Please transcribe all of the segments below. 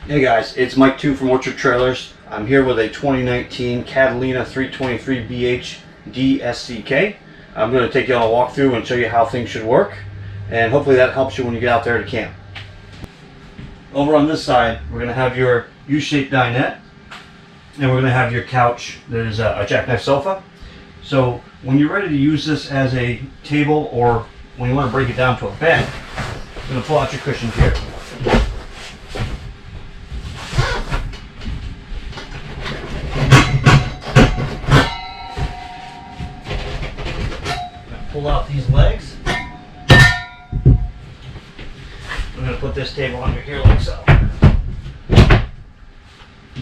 Hey guys, it's Mike 2 from Orchard Trailers. I'm here with a 2019 Catalina 323BHDSCK. I'm going to take you on a walkthrough and show you how things should work, and hopefully that helps you when you get out there to camp. Over on this side, we're going to have your U-shaped dinette, and we're going to have your couch. There's a jackknife sofa. So when you're ready to use this as a table, or when you want to break it down to a bed, you're going to pull out your cushions here. Pull out these legs. I'm going to put this table under here like so.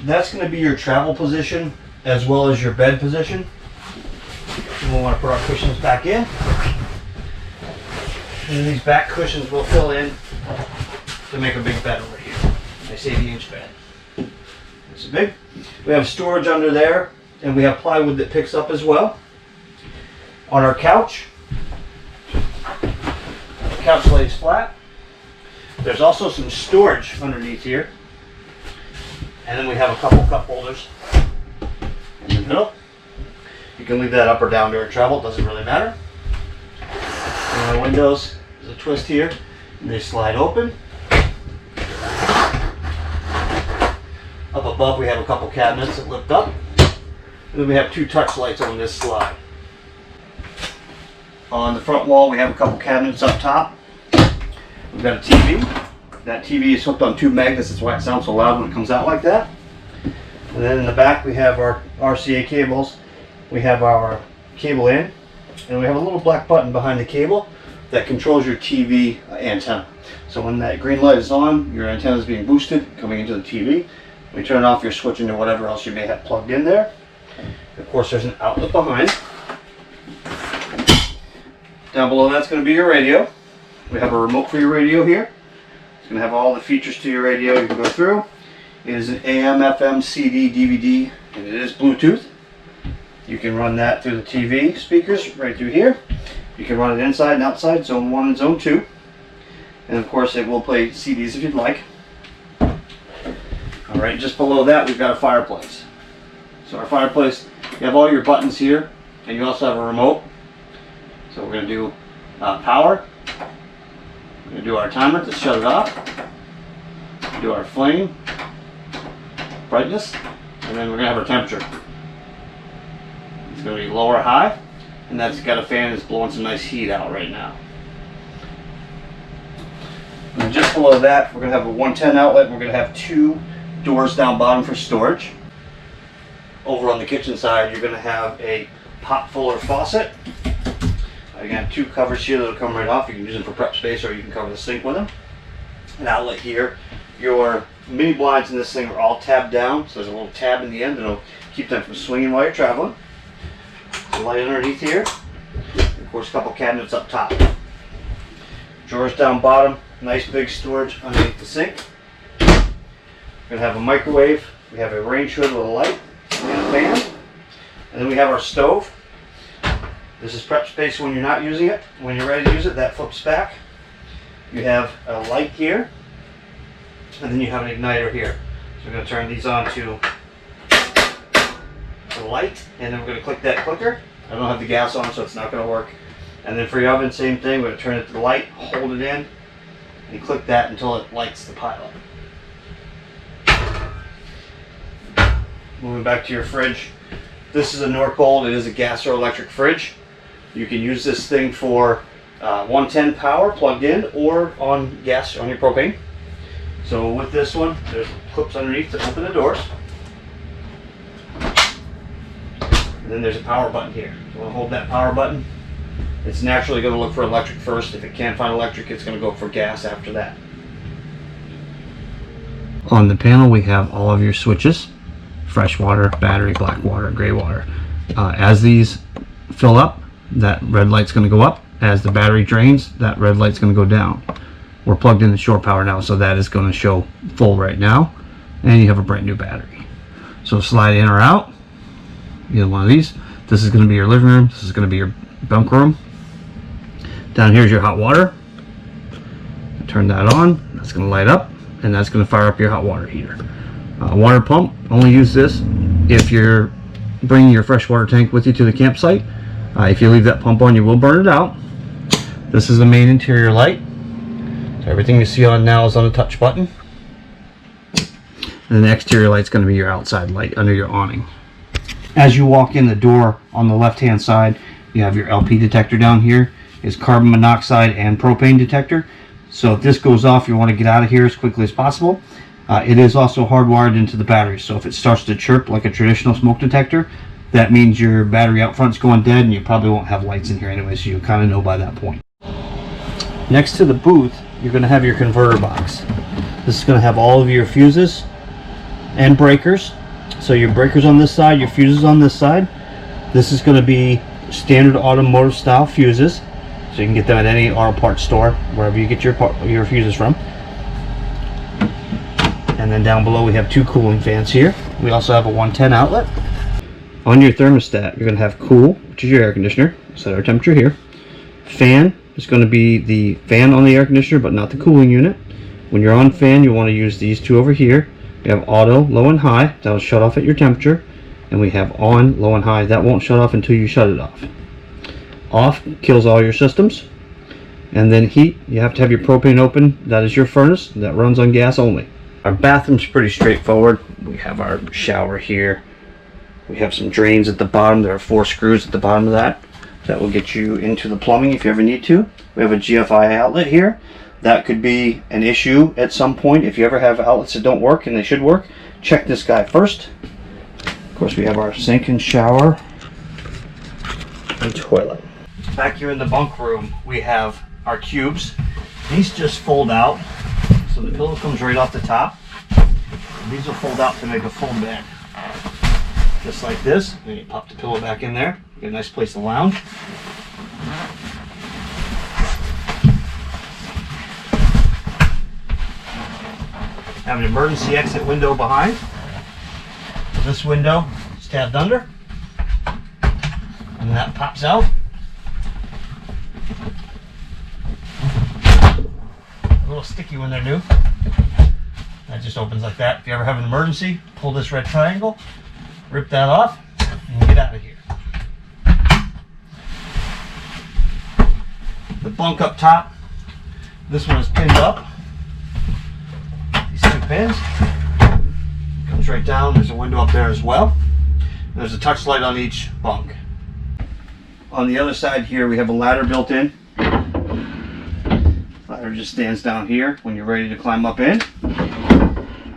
That's going to be your travel position as well as your bed position. And we'll want to put our cushions back in. And these back cushions will fill in to make a big bed over here. Nice 80-inch bed. This is big. We have storage under there, and we have plywood that picks up as well. On our couch, the couch lays flat. There's also some storage underneath here. And then we have a couple cup holders in the middle. You can leave that up or down during travel, it doesn't really matter. And our windows, there's a twist here, and they slide open. Up above we have a couple cabinets that lift up. And then we have two touch lights on this slide. On the front wall we have a couple cabinets up top. We've got a TV. That TV is hooked on two magnets, that's why it sounds so loud when it comes out like that. And then in the back we have our RCA cables. We have our cable in, and we have a little black button behind the cable that controls your TV antenna. So when that green light is on, your antenna is being boosted coming into the TV. When you turn it off, you're switching to whatever else you may have plugged in there. Of course, there's an outlet behind. Down below that's going to be your radio. We have a remote for your radio here. It's going to have all the features to your radio you can go through. It is an AM, FM, CD, DVD, and it is Bluetooth. You can run that through the TV speakers right through here. You can run it inside and outside, zone 1 and zone 2. And of course it will play CDs if you'd like. Alright, just below that we've got a fireplace. So our fireplace, you have all your buttons here, and you also have a remote. So we're going to do power. We're going to do our timer to shut it off. Do our flame, brightness, and then we're going to have our temperature. It's going to be low or high, and that's got a fan that's blowing some nice heat out right now. And just below that, we're going to have a 110 outlet. We're going to have two doors down bottom for storage. Over on the kitchen side, you're going to have a pot fuller faucet. Again, two covers here that will come right off. You can use them for prep space, or you can cover the sink with them. An outlet here. Your mini blinds in this thing are all tabbed down, so there's a little tab in the end that'll keep them from swinging while you're traveling. The light underneath here. And of course, a couple cabinets up top. Drawers down bottom. Nice big storage underneath the sink. We're going to have a microwave. We have a range hood with a light and a fan. And then we have our stove. This is prep space when you're not using it. When you're ready to use it, that flips back. You have a light here, and then you have an igniter here. So we're going to turn these on to the light, and then we're going to click that clicker. I don't have the gas on, so it's not going to work. And then for your oven, same thing. We're going to turn it to the light, hold it in, and click that until it lights the pilot. Moving back to your fridge. This is a Norcold. It is a gas or electric fridge. You can use this thing for 110 power plugged in, or on gas on your propane. So with this one, there's clips underneath to open the doors. And then there's a power button here. So we'll hold that power button. It's naturally going to look for electric first. If it can't find electric, it's going to go for gas after that. On the panel we have all of your switches. Fresh water, battery, black water, gray water. As these fill up, that red light's going to go up. As the battery drains, that red light's going to go down. We're plugged into shore power now, so that is going to show full right now. And you have a brand new battery. So slide in or out, either one of these. This is going to be your living room. This is going to be your bunk room. Down here is your hot water. Turn that on. That's going to light up. and that's going to fire up your hot water heater. Water pump, only use this if you're bringing your freshwater tank with you to the campsite. If you leave that pump on, you will burn it out. This is the main interior light. So everything you see on now is on a touch button. And the exterior light's going to be your outside light under your awning. As you walk in the door on the left hand side, you have your LP detector down here. It's carbon monoxide and propane detector. So if this goes off, you want to get out of here as quickly as possible. It is also hardwired into the battery, so if it starts to chirp like a traditional smoke detector, that means your battery out front's going dead, and you probably won't have lights in here anyway, so you kind of know by that point. Next to the booth, you're going to have your converter box. This is going to have all of your fuses and breakers. So your breakers on this side, your fuses on this side. This is going to be standard automotive style fuses, so you can get them at any auto parts store, wherever you get your fuses from. And then down below we have two cooling fans here. We also have a 110 outlet. On your thermostat, you're going to have cool, which is your air conditioner. Set our temperature here. Fan is going to be the fan on the air conditioner, but not the cooling unit. When you're on fan, you want to use these two over here. We have auto, low and high. That will shut off at your temperature. And we have on, low and high. That won't shut off until you shut it off. Off kills all your systems. And then heat, you have to have your propane open. That is your furnace. That runs on gas only. Our bathroom's pretty straightforward. We have our shower here. We have some drains at the bottom. There are 4 screws at the bottom of that. That will get you into the plumbing if you ever need to. We have a GFI outlet here. That could be an issue at some point. If you ever have outlets that don't work, and they should work, check this guy first. Of course, we have our sink and shower and toilet. Back here in the bunk room, we have our cubes. These just fold out, so the pillow comes right off the top. These will fold out to make a full bed. Just like this. Then you pop the pillow back in there. Get a nice place to lounge. Have an emergency exit window behind. This window is tabbed under, and that pops out. A little sticky when they're new. That just opens like that. If you ever have an emergency, pull this red triangle, rip that off, and get out of here. The bunk up top, this one is pinned up. These 2 pins. Comes right down. There's a window up there as well. And there's a touch light on each bunk. On the other side here, we have a ladder built in. Ladder just stands down here when you're ready to climb up in. We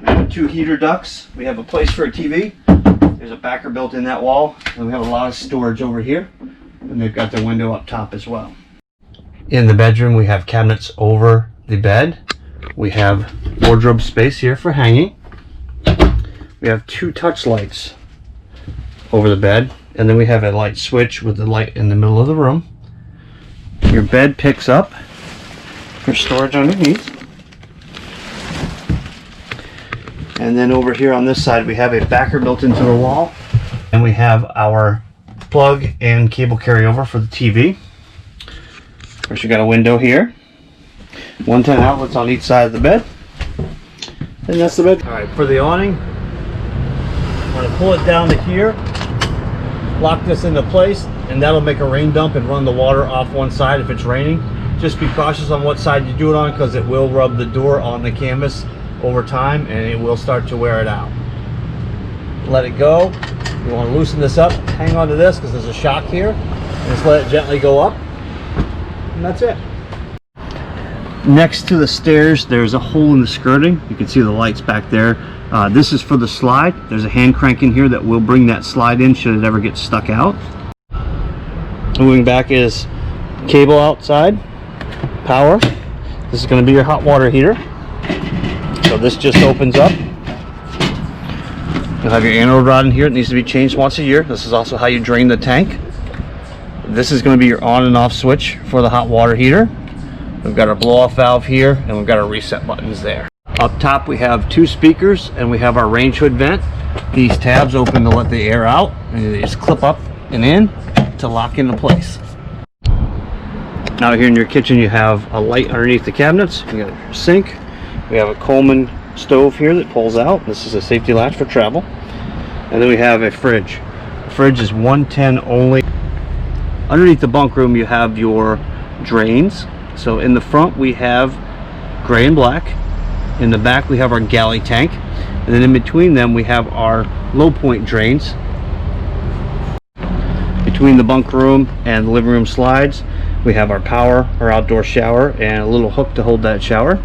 have 2 heater ducts. We have a place for a TV. There's a backer built in that wall. And we have a lot of storage over here. And they've got the window up top as well. In the bedroom, we have cabinets over the bed. We have wardrobe space here for hanging. We have 2 touch lights over the bed, and then we have a light switch with the light in the middle of the room. Your bed picks up for storage underneath. And then over here on this side, we have a backer built into the wall, and we have our plug and cable carryover for the TV. Of course, you got a window here. 110 outlets on each side of the bed. And that's the bed. Alright, for the awning, I'm going to pull it down to here, lock this into place, and that'll make a rain dump and run the water off one side if it's raining. Just be cautious on what side you do it on, because it will rub the door on the canvas over time and it will start to wear it out. Let it go. You want to loosen this up, hang on to this because there's a shock here, and just let it gently go up. And that's it. Next to the stairs, there's a hole in the skirting. You can see the lights back there. This is for the slide. There's a hand crank in here that will bring that slide in should it ever get stuck out. Moving back is cable outside, power. This is going to be your hot water heater. So this just opens up. You'll have your anode rod in here. It needs to be changed once a year. This is also how you drain the tank. This is going to be your on and off switch for the hot water heater. We've got our blow off valve here, and we've got our reset buttons there. Up top we have 2 speakers, and we have our range hood vent. These tabs open to let the air out, and they just clip up and in to lock into place. Now here in your kitchen you have a light underneath the cabinets. You got your sink, We have a Coleman stove here that pulls out. This is a safety latch for travel. And then we have a fridge. The fridge is 110 only. Underneath the bunk room you have your drains. So in the front we have gray and black. In the back we have our galley tank. And then in between them we have our low point drains. Between the bunk room and the living room slides we have our power, our outdoor shower, and a little hook to hold that shower.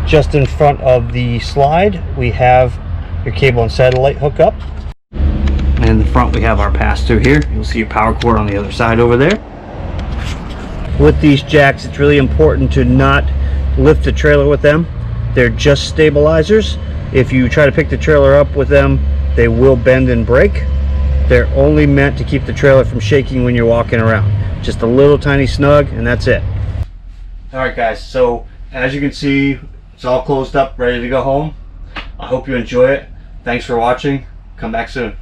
Just in front of the slide we have your cable and satellite hookup. And in the front we have our pass-through here. You'll see your power cord on the other side over there. With these jacks, it's really important to not lift the trailer with them. They're just stabilizers. If you try to pick the trailer up with them, they will bend and break. They're only meant to keep the trailer from shaking when you're walking around. Just a little tiny snug, and that's it. Alright guys, so as you can see, it's all closed up, ready to go home. I hope you enjoy it. Thanks for watching. Come back soon.